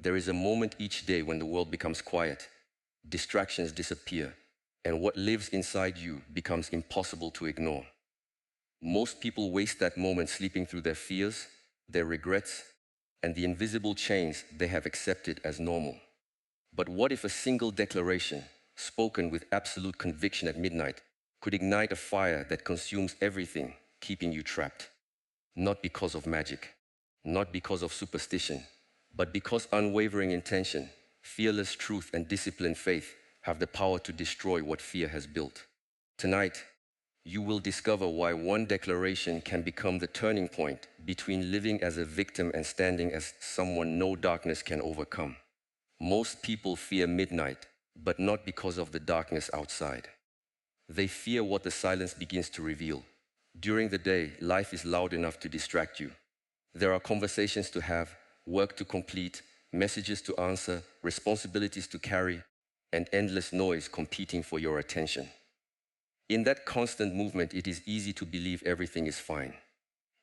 There is a moment each day when the world becomes quiet, distractions disappear, and what lives inside you becomes impossible to ignore. Most people waste that moment sleeping through their fears, their regrets, and the invisible chains they have accepted as normal. But what if a single declaration, spoken with absolute conviction at midnight, could ignite a fire that consumes everything, keeping you trapped? Not because of magic, not because of superstition, but because unwavering intention, fearless truth, and disciplined faith have the power to destroy what fear has built. Tonight, you will discover why one declaration can become the turning point between living as a victim and standing as someone no darkness can overcome. Most people fear midnight, but not because of the darkness outside. They fear what the silence begins to reveal. During the day, life is loud enough to distract you. There are conversations to have, work to complete, messages to answer, responsibilities to carry, and endless noise competing for your attention. In that constant movement, it is easy to believe everything is fine.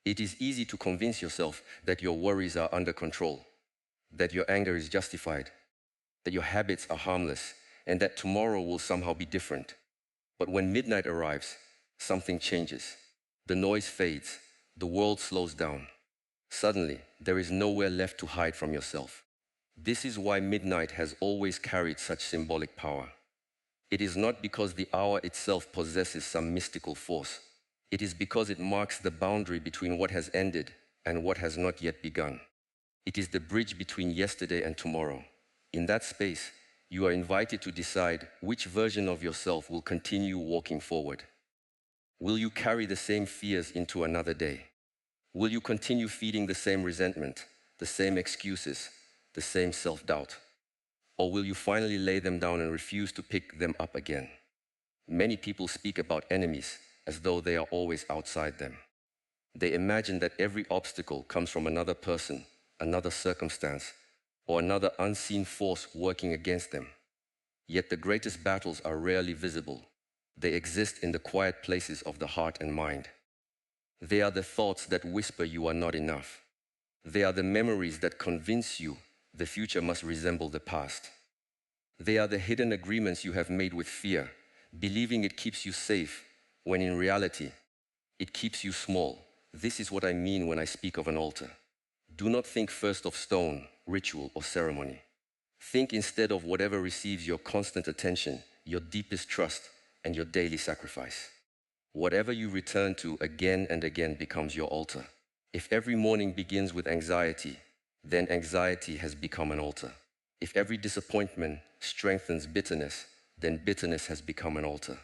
It is easy to convince yourself that your worries are under control, that your anger is justified, that your habits are harmless, and that tomorrow will somehow be different. But when midnight arrives, something changes. The noise fades, the world slows down. Suddenly, there is nowhere left to hide from yourself. This is why midnight has always carried such symbolic power. It is not because the hour itself possesses some mystical force. It is because it marks the boundary between what has ended and what has not yet begun. It is the bridge between yesterday and tomorrow. In that space, you are invited to decide which version of yourself will continue walking forward. Will you carry the same fears into another day? Will you continue feeding the same resentment, the same excuses, the same self-doubt? Or will you finally lay them down and refuse to pick them up again? Many people speak about enemies as though they are always outside them. They imagine that every obstacle comes from another person, another circumstance, or another unseen force working against them. Yet the greatest battles are rarely visible. They exist in the quiet places of the heart and mind. They are the thoughts that whisper you are not enough. They are the memories that convince you the future must resemble the past. They are the hidden agreements you have made with fear, believing it keeps you safe, when in reality, it keeps you small. This is what I mean when I speak of an altar. Do not think first of stone, ritual, or ceremony. Think instead of whatever receives your constant attention, your deepest trust, and your daily sacrifice. Whatever you return to again and again becomes your altar. If every morning begins with anxiety, then anxiety has become an altar. If every disappointment strengthens bitterness, then bitterness has become an altar.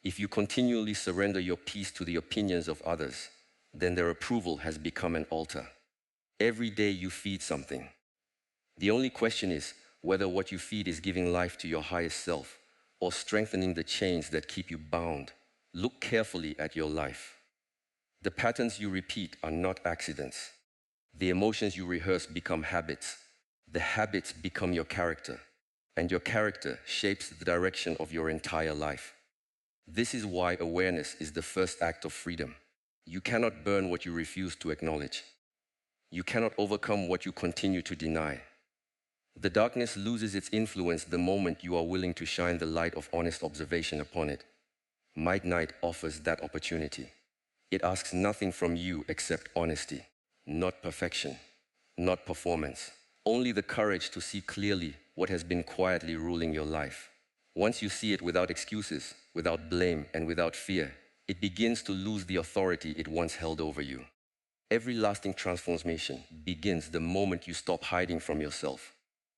If you continually surrender your peace to the opinions of others, then their approval has become an altar. Every day you feed something. The only question is whether what you feed is giving life to your highest self or strengthening the chains that keep you bound. Look carefully at your life. The patterns you repeat are not accidents. The emotions you rehearse become habits. The habits become your character, and your character shapes the direction of your entire life. This is why awareness is the first act of freedom. You cannot burn what you refuse to acknowledge. You cannot overcome what you continue to deny. The darkness loses its influence the moment you are willing to shine the light of honest observation upon it. Midnight offers that opportunity. It asks nothing from you except honesty, not perfection, not performance. Only the courage to see clearly what has been quietly ruling your life. Once you see it without excuses, without blame, and without fear, it begins to lose the authority it once held over you. Every lasting transformation begins the moment you stop hiding from yourself.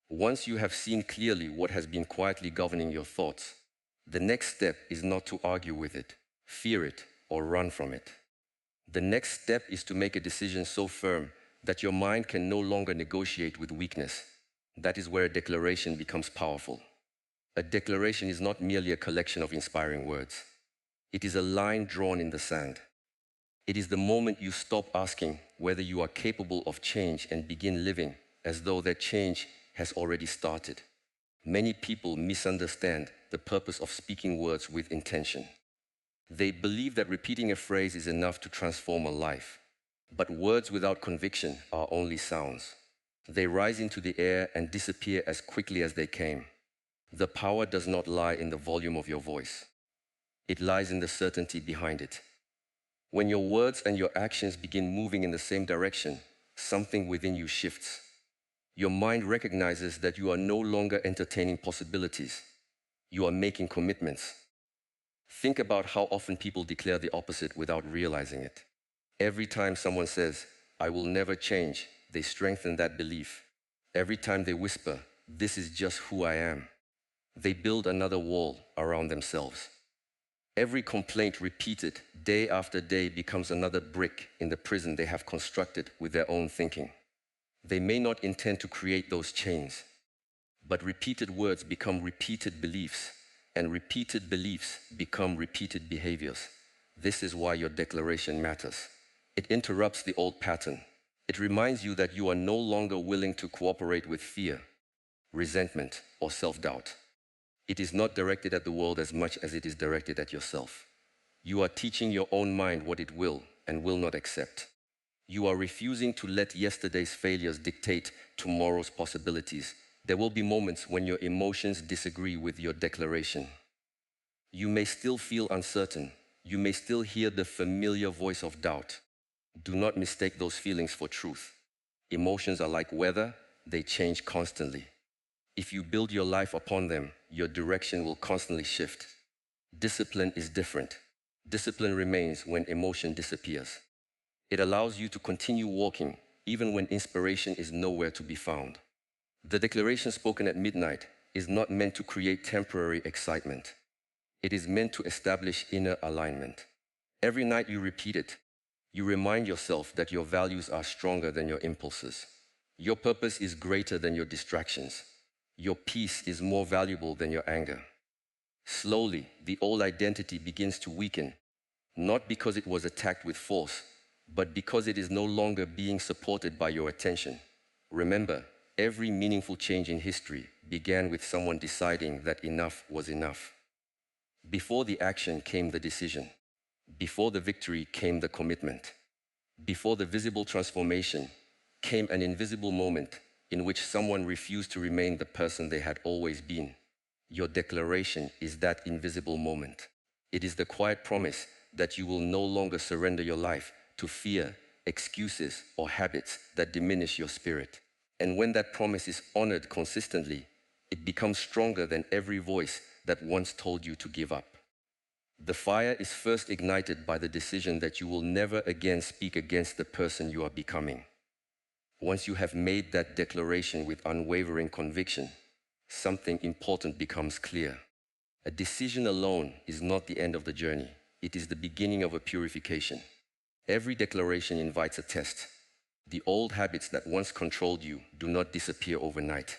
Once you have seen clearly what has been quietly governing your thoughts, the next step is not to argue with it, fear it, or run from it. The next step is to make a decision so firm that your mind can no longer negotiate with weakness. That is where a declaration becomes powerful. A declaration is not merely a collection of inspiring words. It is a line drawn in the sand. It is the moment you stop asking whether you are capable of change and begin living as though that change has already started. Many people misunderstand the purpose of speaking words with intention. They believe that repeating a phrase is enough to transform a life. But words without conviction are only sounds. They rise into the air and disappear as quickly as they came. The power does not lie in the volume of your voice. It lies in the certainty behind it. When your words and your actions begin moving in the same direction, something within you shifts. Your mind recognizes that you are no longer entertaining possibilities. You are making commitments. Think about how often people declare the opposite without realizing it. Every time someone says, "I will never change," they strengthen that belief. Every time they whisper, "This is just who I am," they build another wall around themselves. Every complaint repeated day after day becomes another brick in the prison they have constructed with their own thinking. They may not intend to create those chains, but repeated words become repeated beliefs, and repeated beliefs become repeated behaviors. This is why your declaration matters. It interrupts the old pattern. It reminds you that you are no longer willing to cooperate with fear, resentment, or self-doubt. It is not directed at the world as much as it is directed at yourself. You are teaching your own mind what it will and will not accept. You are refusing to let yesterday's failures dictate tomorrow's possibilities. There will be moments when your emotions disagree with your declaration. You may still feel uncertain. You may still hear the familiar voice of doubt. Do not mistake those feelings for truth. Emotions are like weather, they change constantly. If you build your life upon them, your direction will constantly shift. Discipline is different. Discipline remains when emotion disappears. It allows you to continue walking, even when inspiration is nowhere to be found. The declaration spoken at midnight is not meant to create temporary excitement. It is meant to establish inner alignment. Every night you repeat it, you remind yourself that your values are stronger than your impulses. Your purpose is greater than your distractions. Your peace is more valuable than your anger. Slowly, the old identity begins to weaken, not because it was attacked with force, but because it is no longer being supported by your attention. Remember, every meaningful change in history began with someone deciding that enough was enough. Before the action came the decision. Before the victory came the commitment. Before the visible transformation came an invisible moment in which someone refused to remain the person they had always been. Your declaration is that invisible moment. It is the quiet promise that you will no longer surrender your life to fear, excuses, or habits that diminish your spirit. And when that promise is honored consistently, it becomes stronger than every voice that once told you to give up. The fire is first ignited by the decision that you will never again speak against the person you are becoming. Once you have made that declaration with unwavering conviction, something important becomes clear. A decision alone is not the end of the journey. It is the beginning of a purification. Every declaration invites a test. The old habits that once controlled you do not disappear overnight.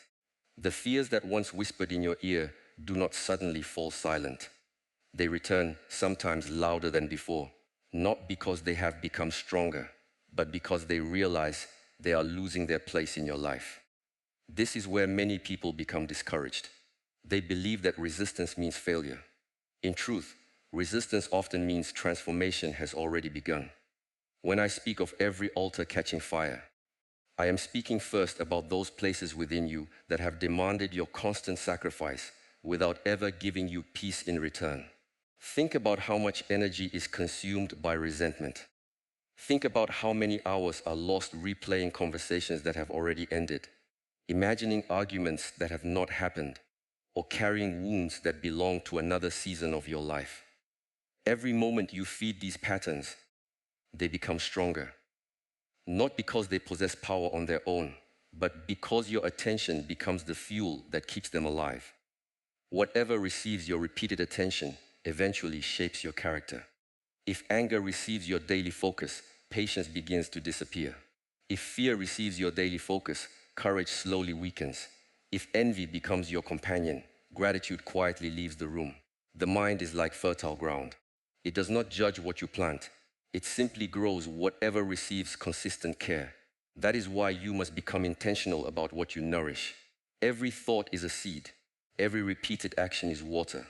The fears that once whispered in your ear do not suddenly fall silent. They return, sometimes louder than before, not because they have become stronger, but because they realize they are losing their place in your life. This is where many people become discouraged. They believe that resistance means failure. In truth, resistance often means transformation has already begun. When I speak of every altar catching fire, I am speaking first about those places within you that have demanded your constant sacrifice without ever giving you peace in return. Think about how much energy is consumed by resentment. Think about how many hours are lost replaying conversations that have already ended, imagining arguments that have not happened, or carrying wounds that belong to another season of your life. Every moment you feed these patterns, they become stronger. Not because they possess power on their own, but because your attention becomes the fuel that keeps them alive. Whatever receives your repeated attention eventually shapes your character. If anger receives your daily focus, patience begins to disappear. If fear receives your daily focus, courage slowly weakens. If envy becomes your companion, gratitude quietly leaves the room. The mind is like fertile ground. It does not judge what you plant. It simply grows whatever receives consistent care. That is why you must become intentional about what you nourish. Every thought is a seed. Every repeated action is water.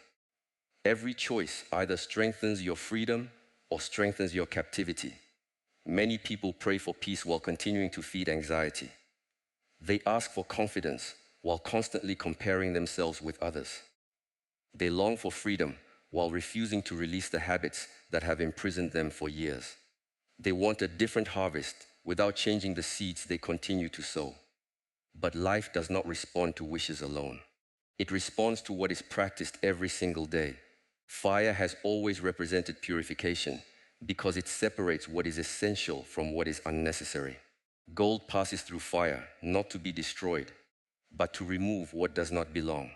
Every choice either strengthens your freedom or strengthens your captivity. Many people pray for peace while continuing to feed anxiety. They ask for confidence while constantly comparing themselves with others. They long for freedom while refusing to release the habits that have imprisoned them for years. They want a different harvest without changing the seeds they continue to sow. But life does not respond to wishes alone. It responds to what is practiced every single day. Fire has always represented purification because it separates what is essential from what is unnecessary. Gold passes through fire not to be destroyed, but to remove what does not belong.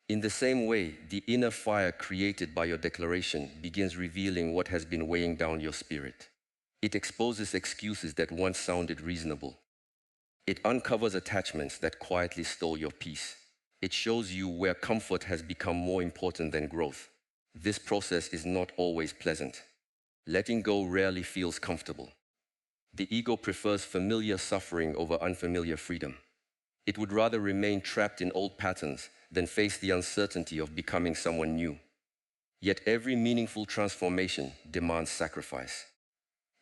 In the same way, the inner fire created by your declaration begins revealing what has been weighing down your spirit. It exposes excuses that once sounded reasonable. It uncovers attachments that quietly stole your peace. It shows you where comfort has become more important than growth. This process is not always pleasant. Letting go rarely feels comfortable. The ego prefers familiar suffering over unfamiliar freedom. It would rather remain trapped in old patterns than face the uncertainty of becoming someone new. Yet every meaningful transformation demands sacrifice.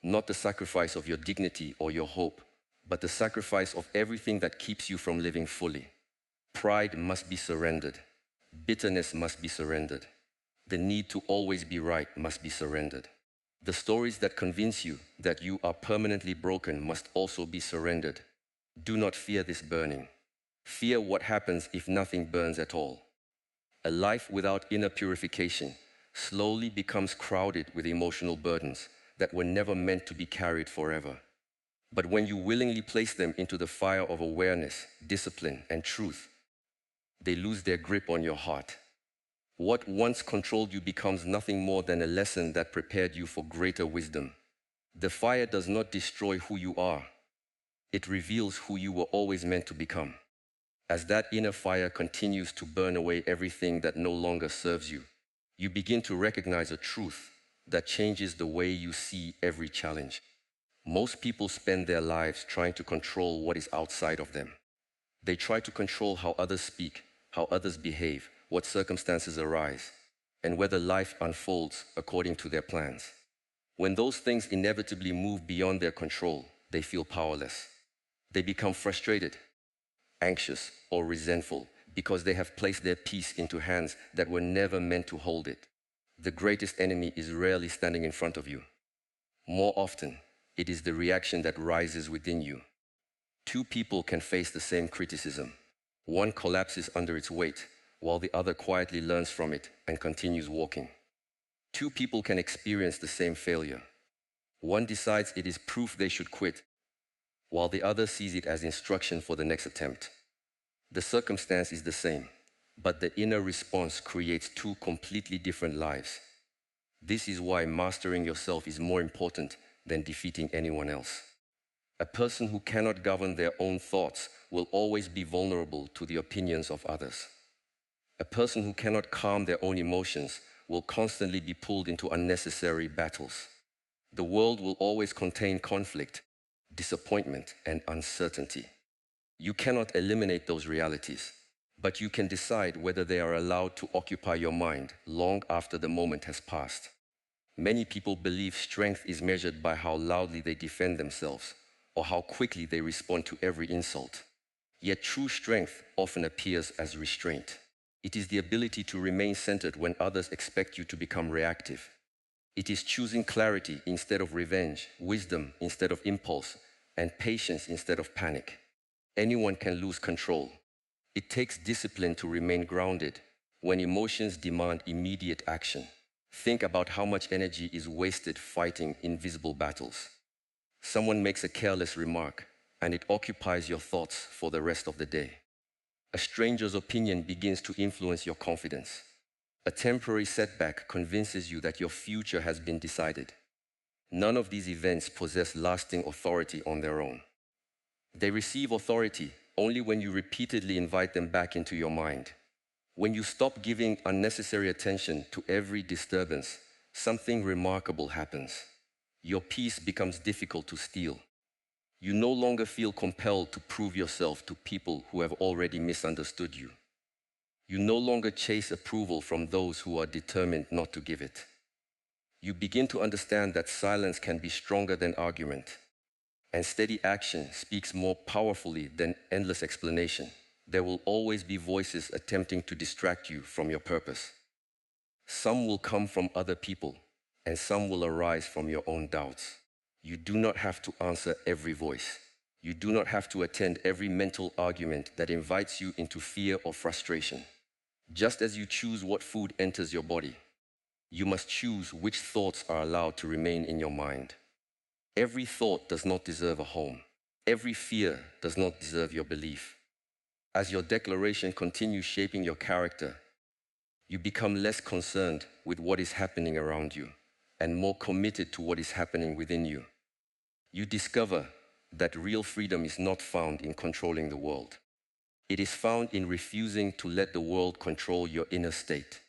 Not the sacrifice of your dignity or your hope, but the sacrifice of everything that keeps you from living fully. Pride must be surrendered. Bitterness must be surrendered. The need to always be right must be surrendered. The stories that convince you that you are permanently broken must also be surrendered. Do not fear this burning. Fear what happens if nothing burns at all. A life without inner purification slowly becomes crowded with emotional burdens that were never meant to be carried forever. But when you willingly place them into the fire of awareness, discipline, and truth, they lose their grip on your heart. What once controlled you becomes nothing more than a lesson that prepared you for greater wisdom. The fire does not destroy who you are. It reveals who you were always meant to become. As that inner fire continues to burn away everything that no longer serves you, you begin to recognize a truth that changes the way you see every challenge. Most people spend their lives trying to control what is outside of them. They try to control how others speak, how others behave, what circumstances arise, and whether life unfolds according to their plans. When those things inevitably move beyond their control, they feel powerless. They become frustrated, anxious, or resentful because they have placed their peace into hands that were never meant to hold it. The greatest enemy is rarely standing in front of you. More often, it is the reaction that rises within you. Two people can face the same criticism. One collapses under its weight, while the other quietly learns from it and continues walking. Two people can experience the same failure. One decides it is proof they should quit, while the other sees it as instruction for the next attempt. The circumstance is the same, but the inner response creates two completely different lives. This is why mastering yourself is more important than defeating anyone else. A person who cannot govern their own thoughts will always be vulnerable to the opinions of others. A person who cannot calm their own emotions will constantly be pulled into unnecessary battles. The world will always contain conflict, disappointment, and uncertainty. You cannot eliminate those realities, but you can decide whether they are allowed to occupy your mind long after the moment has passed. Many people believe strength is measured by how loudly they defend themselves or how quickly they respond to every insult. Yet true strength often appears as restraint. It is the ability to remain centered when others expect you to become reactive. It is choosing clarity instead of revenge, wisdom instead of impulse, and patience instead of panic. Anyone can lose control. It takes discipline to remain grounded when emotions demand immediate action. Think about how much energy is wasted fighting invisible battles. Someone makes a careless remark, and it occupies your thoughts for the rest of the day. A stranger's opinion begins to influence your confidence. A temporary setback convinces you that your future has been decided. None of these events possess lasting authority on their own. They receive authority only when you repeatedly invite them back into your mind. When you stop giving unnecessary attention to every disturbance, something remarkable happens. Your peace becomes difficult to steal. You no longer feel compelled to prove yourself to people who have already misunderstood you. You no longer chase approval from those who are determined not to give it. You begin to understand that silence can be stronger than argument. And steady action speaks more powerfully than endless explanation. There will always be voices attempting to distract you from your purpose. Some will come from other people, and some will arise from your own doubts. You do not have to answer every voice. You do not have to attend every mental argument that invites you into fear or frustration. Just as you choose what food enters your body, you must choose which thoughts are allowed to remain in your mind. Every thought does not deserve a home. Every fear does not deserve your belief. As your declaration continues shaping your character, you become less concerned with what is happening around you and more committed to what is happening within you. You discover that real freedom is not found in controlling the world. It is found in refusing to let the world control your inner state.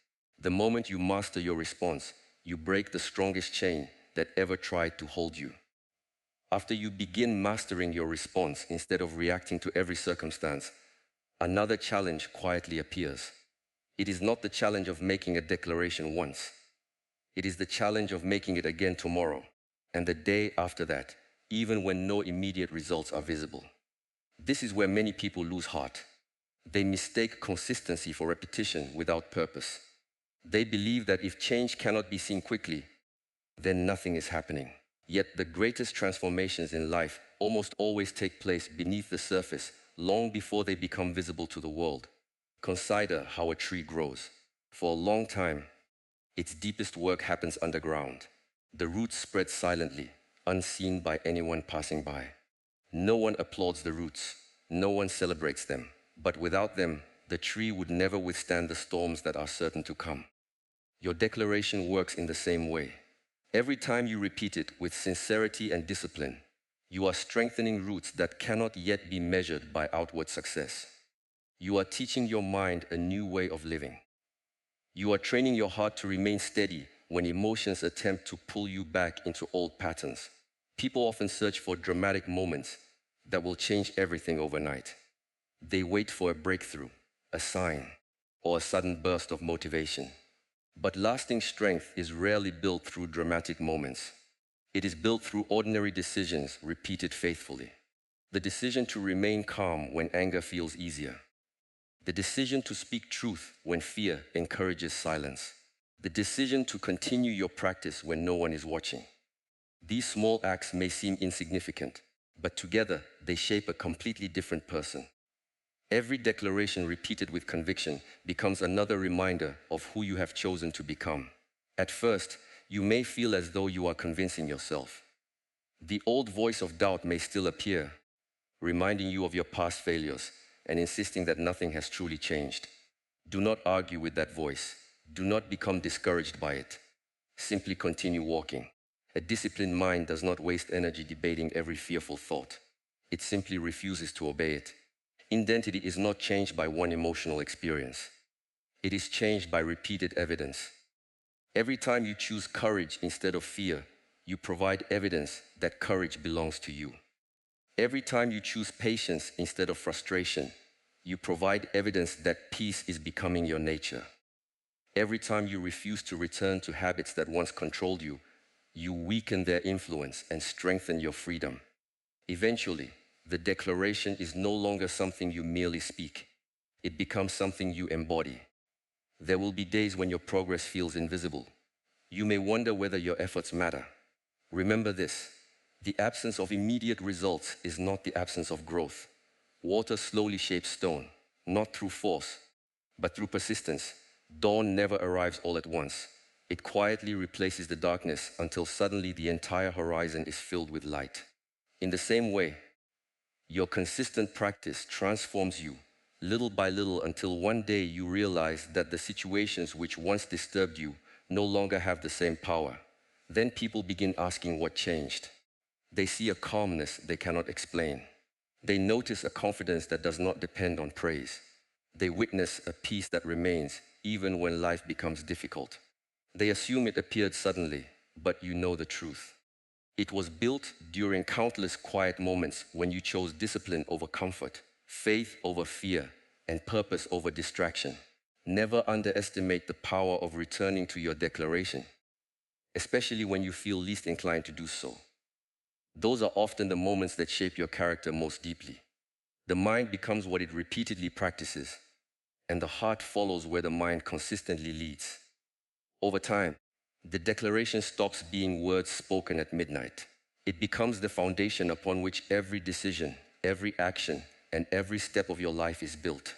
The moment you master your response, you break the strongest chain that ever tried to hold you. After you begin mastering your response instead of reacting to every circumstance, another challenge quietly appears. It is not the challenge of making a declaration once. It is the challenge of making it again tomorrow, and the day after that, even when no immediate results are visible. This is where many people lose heart. They mistake consistency for repetition without purpose. They believe that if change cannot be seen quickly, then nothing is happening. Yet the greatest transformations in life almost always take place beneath the surface, long before they become visible to the world. Consider how a tree grows. For a long time, its deepest work happens underground. The roots spread silently, unseen by anyone passing by. No one applauds the roots. No one celebrates them. But without them, the tree would never withstand the storms that are certain to come. Your declaration works in the same way. Every time you repeat it with sincerity and discipline, you are strengthening roots that cannot yet be measured by outward success. You are teaching your mind a new way of living. You are training your heart to remain steady when emotions attempt to pull you back into old patterns. People often search for dramatic moments that will change everything overnight. They wait for a breakthrough, a sign, or a sudden burst of motivation. But lasting strength is rarely built through dramatic moments. It is built through ordinary decisions repeated faithfully. The decision to remain calm when anger feels easier. The decision to speak truth when fear encourages silence. The decision to continue your practice when no one is watching. These small acts may seem insignificant, but together they shape a completely different person. Every declaration repeated with conviction becomes another reminder of who you have chosen to become. At first, you may feel as though you are convincing yourself. The old voice of doubt may still appear, reminding you of your past failures and insisting that nothing has truly changed. Do not argue with that voice. Do not become discouraged by it. Simply continue walking. A disciplined mind does not waste energy debating every fearful thought. It simply refuses to obey it. Identity is not changed by one emotional experience. It is changed by repeated evidence. Every time you choose courage instead of fear, you provide evidence that courage belongs to you. Every time you choose patience instead of frustration, you provide evidence that peace is becoming your nature. Every time you refuse to return to habits that once controlled you, you weaken their influence and strengthen your freedom. Eventually, the declaration is no longer something you merely speak. It becomes something you embody. There will be days when your progress feels invisible. You may wonder whether your efforts matter. Remember this: the absence of immediate results is not the absence of growth. Water slowly shapes stone, not through force, but through persistence. Dawn never arrives all at once. It quietly replaces the darkness until suddenly the entire horizon is filled with light. In the same way, your consistent practice transforms you, little by little, until one day you realize that the situations which once disturbed you no longer have the same power. Then people begin asking what changed. They see a calmness they cannot explain. They notice a confidence that does not depend on praise. They witness a peace that remains even when life becomes difficult. They assume it appeared suddenly, but you know the truth. It was built during countless quiet moments when you chose discipline over comfort, faith over fear, and purpose over distraction. Never underestimate the power of returning to your declaration, especially when you feel least inclined to do so. Those are often the moments that shape your character most deeply. The mind becomes what it repeatedly practices, and the heart follows where the mind consistently leads. Over time, the declaration stops being words spoken at midnight. It becomes the foundation upon which every decision, every action, and every step of your life is built.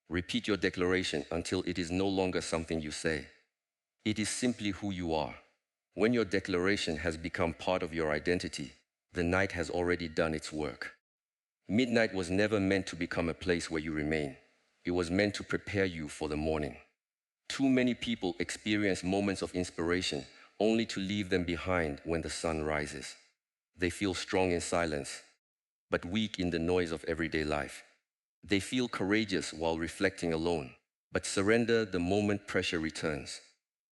Repeat your declaration until it is no longer something you say. It is simply who you are. When your declaration has become part of your identity, the night has already done its work. Midnight was never meant to become a place where you remain. It was meant to prepare you for the morning. Too many people experience moments of inspiration only to leave them behind when the sun rises. They feel strong in silence, but weak in the noise of everyday life. They feel courageous while reflecting alone, but surrender the moment pressure returns.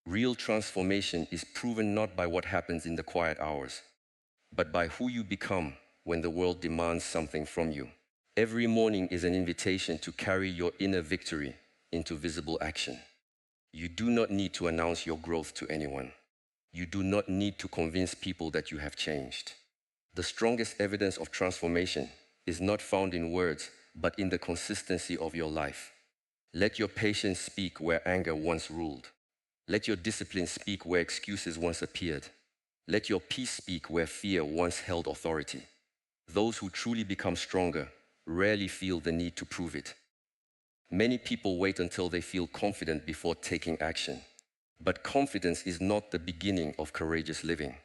Real transformation is proven not by what happens in the quiet hours, but by who you become when the world demands something from you. Every morning is an invitation to carry your inner victory into visible action. You do not need to announce your growth to anyone. You do not need to convince people that you have changed. The strongest evidence of transformation is not found in words, but in the consistency of your life. Let your patience speak where anger once ruled. Let your discipline speak where excuses once appeared. Let your peace speak where fear once held authority. Those who truly become stronger rarely feel the need to prove it. Many people wait until they feel confident before taking action. But confidence is not the beginning of courageous living.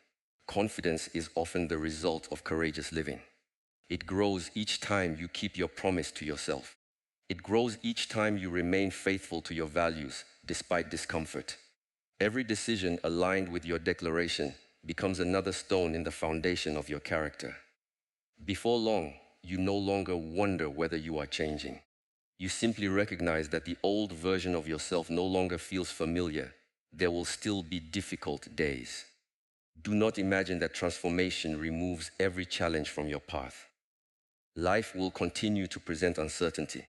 Confidence is often the result of courageous living. It grows each time you keep your promise to yourself. It grows each time you remain faithful to your values despite discomfort. Every decision aligned with your declaration becomes another stone in the foundation of your character. Before long, you no longer wonder whether you are changing. You simply recognize that the old version of yourself no longer feels familiar. There will still be difficult days. Do not imagine that transformation removes every challenge from your path. Life will continue to present uncertainty.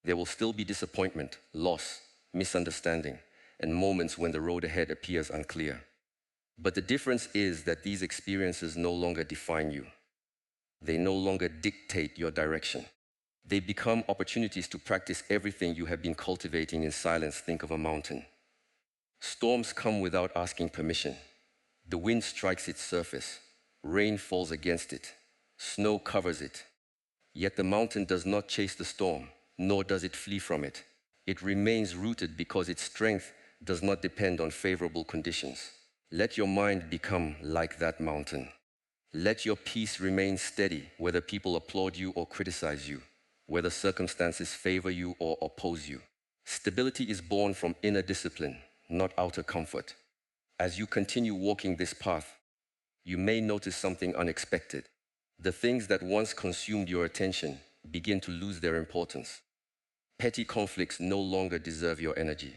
There will still be disappointment, loss, misunderstanding, and moments when the road ahead appears unclear. But the difference is that these experiences no longer define you. They no longer dictate your direction. They become opportunities to practice everything you have been cultivating in silence. Think of a mountain. Storms come without asking permission. The wind strikes its surface. Rain falls against it. Snow covers it. Yet the mountain does not chase the storm, nor does it flee from it. It remains rooted because its strength does not depend on favorable conditions. Let your mind become like that mountain. Let your peace remain steady, whether people applaud you or criticize you, whether circumstances favor you or oppose you. Stability is born from inner discipline, not outer comfort. As you continue walking this path, you may notice something unexpected. The things that once consumed your attention begin to lose their importance. Petty conflicts no longer deserve your energy.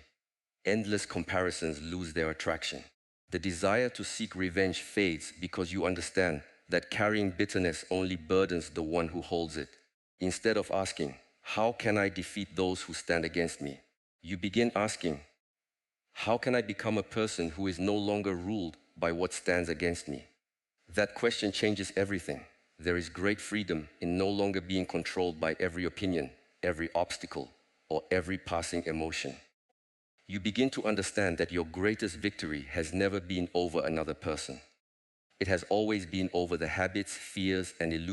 Endless comparisons lose their attraction. The desire to seek revenge fades because you understand that carrying bitterness only burdens the one who holds it. Instead of asking, "How can I defeat those who stand against me?" you begin asking, "How can I become a person who is no longer ruled by what stands against me?" That question changes everything. There is great freedom in no longer being controlled by every opinion, every obstacle, or every passing emotion. You begin to understand that your greatest victory has never been over another person. It has always been over the habits, fears, and illusions